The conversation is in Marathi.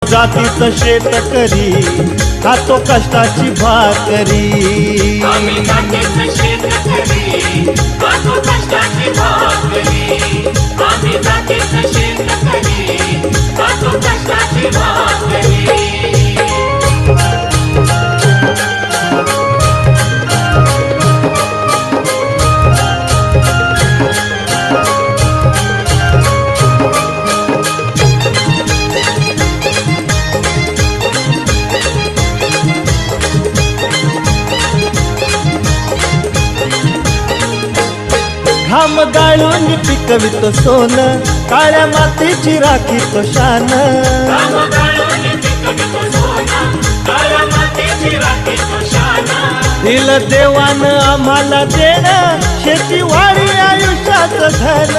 जातीचं शेतकरी खातो कष्टाची भाकरी। आम्ही जातीचं शेतकरी खातो कष्टाची भाकरी। आम्ही जातीचं शेतकरी खातो कष्टाची भाकरी। घाम गाळून पिकवितो सोनं, काळ्या मातीची राखीतो शान। घाम गाळून पिकवितो सोनं, काळ्या मातीची राखीतो शान। दिलं देवानं आम्हाला देणं, शेतीवाडी आयुष्याचं धन।